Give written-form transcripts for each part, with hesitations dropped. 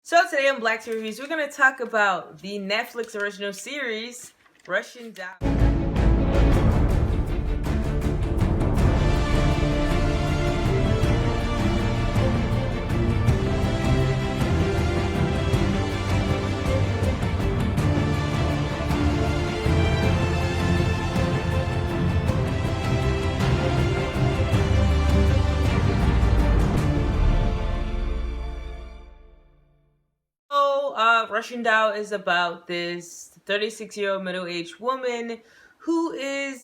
So today on Black Reviews, we're going to talk about the Netflix original series, Russian Doll. Russian Doll is about this 36-year-old middle-aged woman who is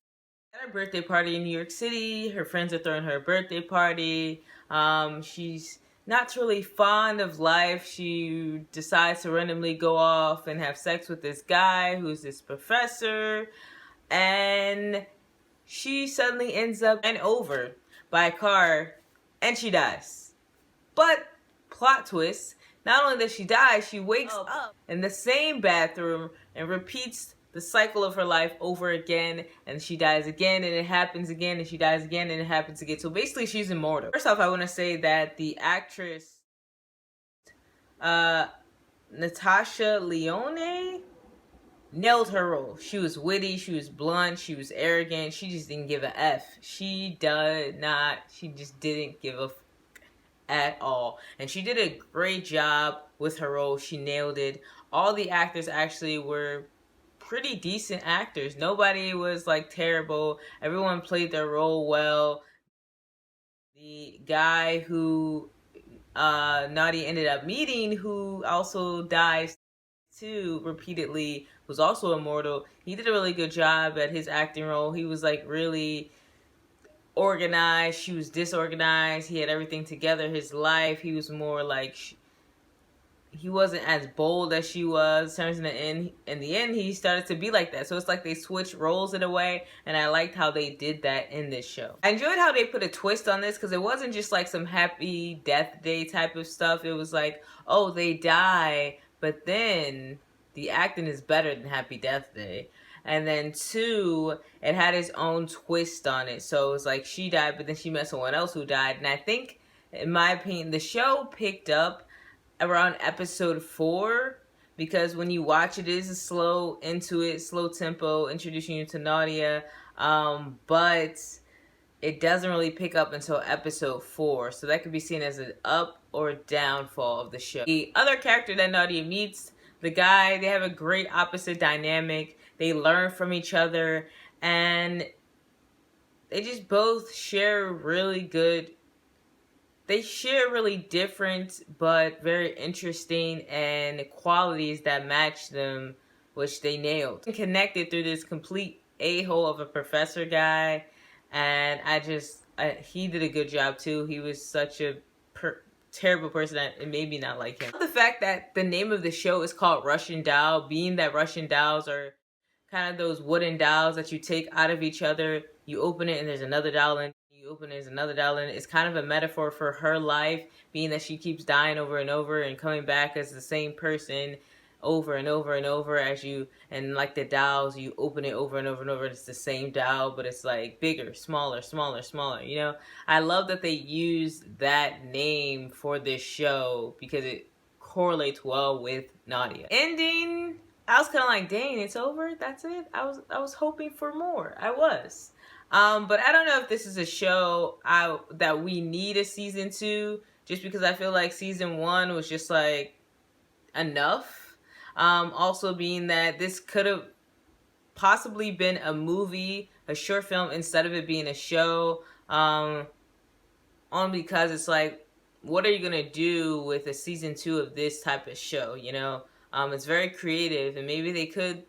at a birthday party in New York City. Her friends are throwing her a birthday party. She's not really fond of life. She decides to randomly go off and have sex with this guy who's this professor. And she suddenly ends up run over by a car and she dies. But, plot twist, not only does she die, she wakes up in the same bathroom and repeats the cycle of her life over again, and she dies again, and it happens again, and she dies again, and it happens again. So basically, she's immortal. First off, I want to say that the actress, Natasha Lyonne, nailed her role. She was witty, she was blunt, she was arrogant, she just didn't give a F. She just didn't give a F at all. And she did a great job with her role. She nailed it. All the actors actually were pretty decent actors. Nobody was like terrible. Everyone played their role well. The guy who Nadia ended up meeting, who also dies too repeatedly, was also immortal. He did a really good job at his acting role. He was like really organized. She was disorganized. He had everything together. His life, he was more like he wasn't as bold as she was. Turns in the end he started to be like that. So it's like they switched roles in a way, and I liked how they did that in this show. I enjoyed how they put a twist on this, because it wasn't just like some happy death day type of stuff. It was like, oh, they die, but then the acting is better than Happy Death Day. And then two, it had its own twist on it. So it was like she died, but then she met someone else who died. And I think, in my opinion, the show picked up around episode 4, because when you watch it is a slow tempo, introducing you to Nadia. But it doesn't really pick up until episode 4. So that could be seen as an up or downfall of the show. The other character that Nadia meets, the guy, they have a great opposite dynamic. They learn from each other, and they just both share really different but very interesting and qualities that match them, which they nailed. Connected through this complete a-hole of a professor guy, and he did a good job too. He was such a terrible person that it made me not like him. The fact that the name of the show is called Russian Doll, being that Russian dolls are kind of those wooden dolls that you take out of each other. You open it and there's another doll in. You open it, there's another doll in. It's kind of a metaphor for her life, being that she keeps dying over and over and coming back as the same person over and over and over and like the dolls, you open it over and over and over. It's the same doll, but it's like bigger, smaller, you know? I love that they use that name for this show because it correlates well with Nadia. Ending, I was kind of like, dang, it's over? That's it? I was hoping for more. I was. But I don't know if this is a show that we need a season 2, just because I feel like season 1 was just like enough. Also being that this could have possibly been a movie, a short film, instead of it being a show. Only because it's like, what are you going to do with a season 2 of this type of show, you know? It's very creative, and maybe they could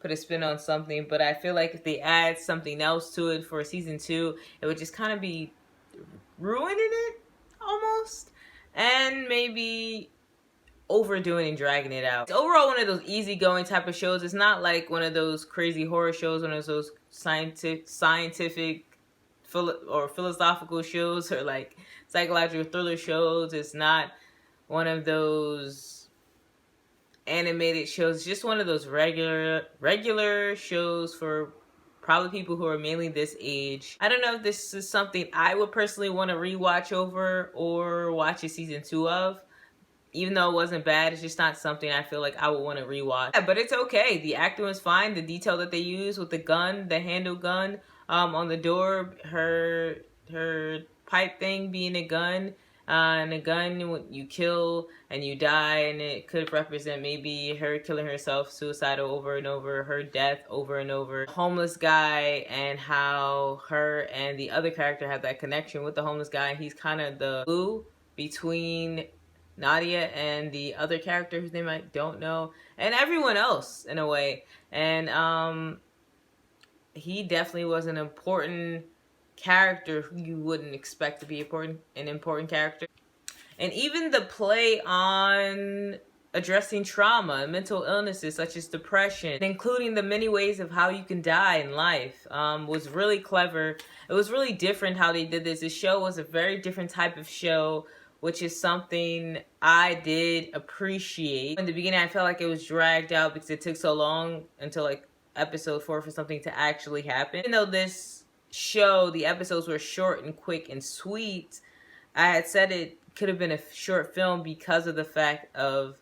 put a spin on something, but I feel like if they add something else to it for season 2, it would just kind of be ruining it, almost, and maybe overdoing and dragging it out. It's overall one of those easygoing type of shows. It's not like one of those crazy horror shows, one of those scientific or philosophical shows, or like psychological thriller shows. It's not one of those animated shows. It's just one of those regular shows for probably people who are mainly this age. I don't know if this is something I would personally want to rewatch over or watch a season 2 of, even though it wasn't bad, it's just not something I feel like I would want to rewatch. Yeah, but it's okay. The acting was fine. The detail that they used with the gun, the handle gun, on the door, her pipe thing being a gun, and a gun you kill and you die, and it could represent maybe her killing herself, suicidal over and over, her death over and over. Homeless guy, and how her and the other character have that connection with the homeless guy. He's kind of the glue between Nadia and the other character whose name I don't know, and everyone else in a way. And he definitely was an important character who you wouldn't expect to be an important character. And even the play on addressing trauma and mental illnesses such as depression, including the many ways of how you can die in life, was really clever. It was really different how they did this. This show was a very different type of show, which is something I did appreciate. In the beginning, I felt like it was dragged out because it took so long until like episode 4 for something to actually happen. Even though this show, the episodes were short and quick and sweet, I had said it could have been a short film because of the fact of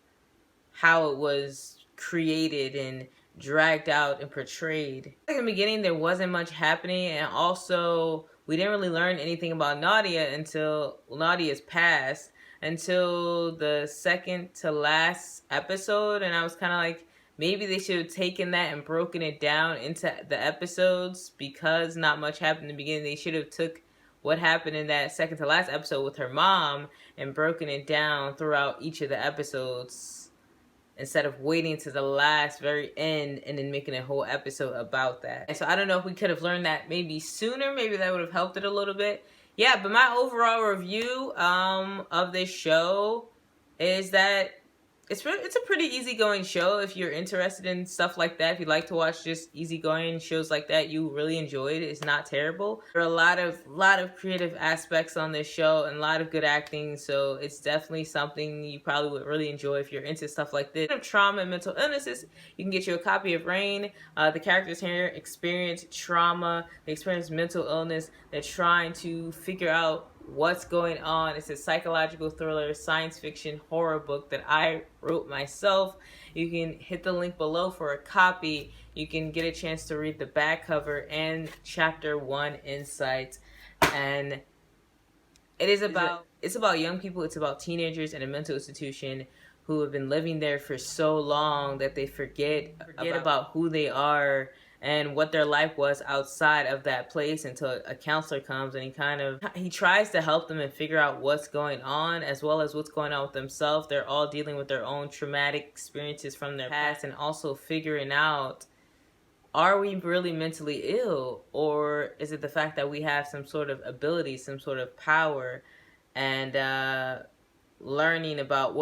how it was created and dragged out and portrayed. In the beginning, there wasn't much happening, and also we didn't really learn anything about Nadia until Nadia's past, until the second to last episode, and I was kind of like, maybe they should have taken that and broken it down into the episodes, because not much happened in the beginning. They should have took what happened in that second to last episode with her mom and broken it down throughout each of the episodes, instead of waiting to the last very end and then making a whole episode about that. And so I don't know if we could have learned that maybe sooner. Maybe that would have helped it a little bit. Yeah, but my overall review of this show is that it's a pretty easygoing show. If you're interested in stuff like that, if you like to watch just easygoing shows like that, you really enjoy it. It's not terrible. There are a lot of creative aspects on this show and a lot of good acting, so it's definitely something you probably would really enjoy if you're into stuff like this. Of trauma and mental illnesses, you can get you a copy of Rain. The characters here experience trauma, they experience mental illness. They're trying to figure out what's going on. It's a psychological thriller, science fiction, horror book that I wrote myself. You can hit the link below for a copy. You can get a chance to read the back cover and chapter 1 insights. And it's about young people. It's about teenagers in a mental institution who have been living there for so long that they forget about who they are and what their life was outside of that place, until a counselor comes and he tries to help them and figure out what's going on, as well as what's going on with themselves. They're all dealing with their own traumatic experiences from their past, and also figuring out, are we really mentally ill, or is it the fact that we have some sort of ability, some sort of power, and learning about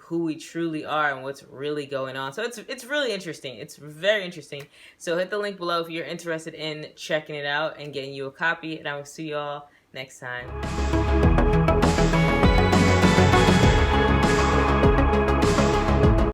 who we truly are and what's really going on. So it's really interesting. It's very interesting. So hit the link below if you're interested in checking it out and getting you a copy, and I will see y'all next time.